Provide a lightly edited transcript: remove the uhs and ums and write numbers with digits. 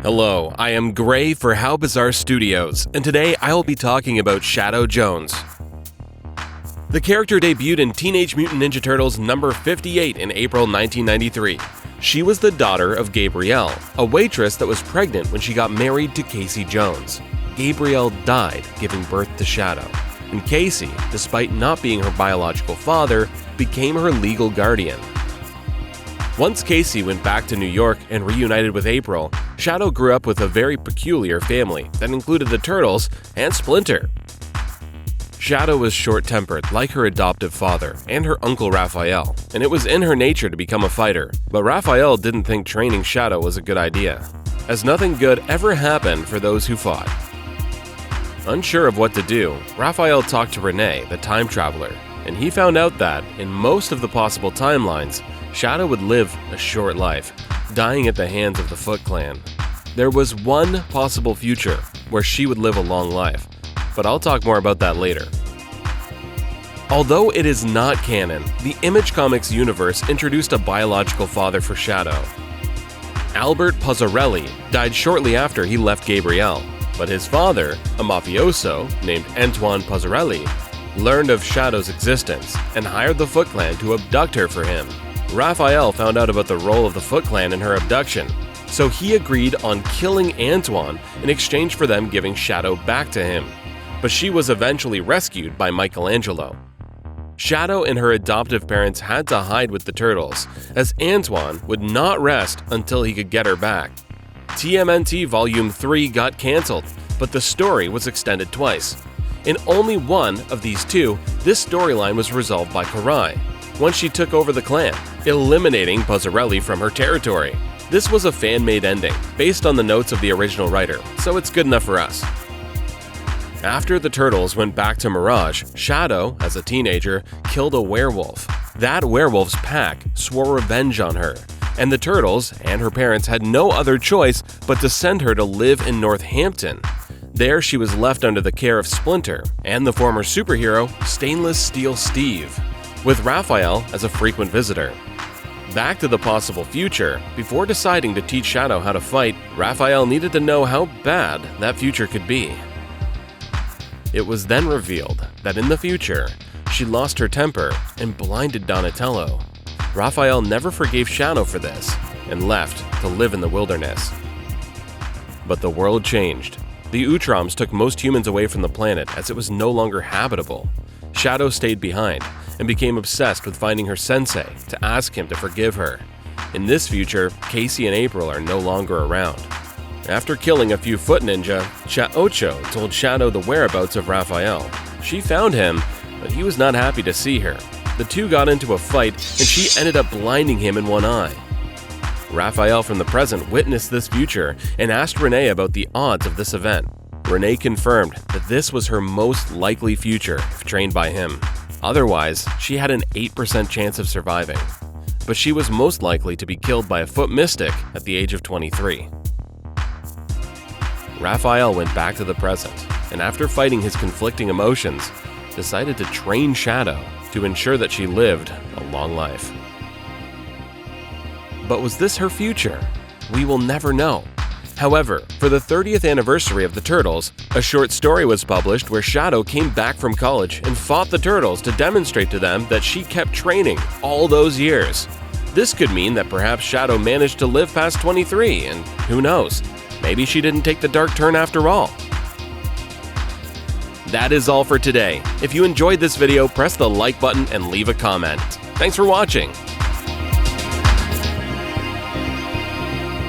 Hello, I am Gray for How Bizarre Studios, and today I'll be talking about Shadow Jones. The character debuted in Teenage Mutant Ninja Turtles number 58 in April 1993. She was the daughter of Gabrielle, a waitress that was pregnant when she got married to Casey Jones. Gabrielle died giving birth to Shadow, and Casey, despite not being her biological father, became her legal guardian. Once Casey went back to New York and reunited with April, Shadow grew up with a very peculiar family that included the Turtles and Splinter. Shadow was short-tempered like her adoptive father and her uncle Raphael, and it was in her nature to become a fighter, but Raphael didn't think training Shadow was a good idea, as nothing good ever happened for those who fought. Unsure of what to do, Raphael talked to Renee, the time traveler, and he found out that, in most of the possible timelines, Shadow would live a short life, dying at the hands of the Foot Clan. There was one possible future where she would live a long life, but I'll talk more about that later. Although it is not canon, the Image Comics universe introduced a biological father for Shadow. Albert Pozzarelli died shortly after he left Gabrielle, but his father, a mafioso named Antoine Pozzarelli, learned of Shadow's existence and hired the Foot Clan to abduct her for him. Raphael found out about the role of the Foot Clan in her abduction, so he agreed on killing Antoine in exchange for them giving Shadow back to him. But she was eventually rescued by Michelangelo. Shadow and her adoptive parents had to hide with the Turtles, as Antoine would not rest until he could get her back. TMNT Volume 3 got cancelled, but the story was extended twice. In only one of these two, this storyline was resolved by Karai, once she took over the clan, eliminating Pozzarelli from her territory. This was a fan-made ending, based on the notes of the original writer, so it's good enough for us. After the Turtles went back to Mirage, Shadow, as a teenager, killed a werewolf. That werewolf's pack swore revenge on her, and the Turtles and her parents had no other choice but to send her to live in Northampton. There she was left under the care of Splinter and the former superhero Stainless Steel Steve, with Raphael as a frequent visitor. Back to the possible future, before deciding to teach Shadow how to fight, Raphael needed to know how bad that future could be. It was then revealed that in the future, she lost her temper and blinded Donatello. Raphael never forgave Shadow for this and left to live in the wilderness. But the world changed. The Utroms took most humans away from the planet as it was no longer habitable. Shadow stayed behind and became obsessed with finding her sensei to ask him to forgive her. In this future, Casey and April are no longer around. After killing a few foot ninja, Cha-Ocho told Shadow the whereabouts of Raphael. She found him, but he was not happy to see her. The two got into a fight, and she ended up blinding him in one eye. Raphael from the present witnessed this future and asked Renee about the odds of this event. Renee confirmed that this was her most likely future if trained by him. Otherwise, she had an 8% chance of surviving. But she was most likely to be killed by a foot mystic at the age of 23. Raphael went back to the present, and after fighting his conflicting emotions, decided to train Shadow to ensure that she lived a long life. But was this her future? We will never know. However, for the 30th anniversary of the Turtles, a short story was published where Shadow came back from college and fought the Turtles to demonstrate to them that she kept training all those years. This could mean that perhaps Shadow managed to live past 23, and who knows, maybe she didn't take the dark turn after all. That is all for today. If you enjoyed this video, press the like button and leave a comment. Thanks for watching.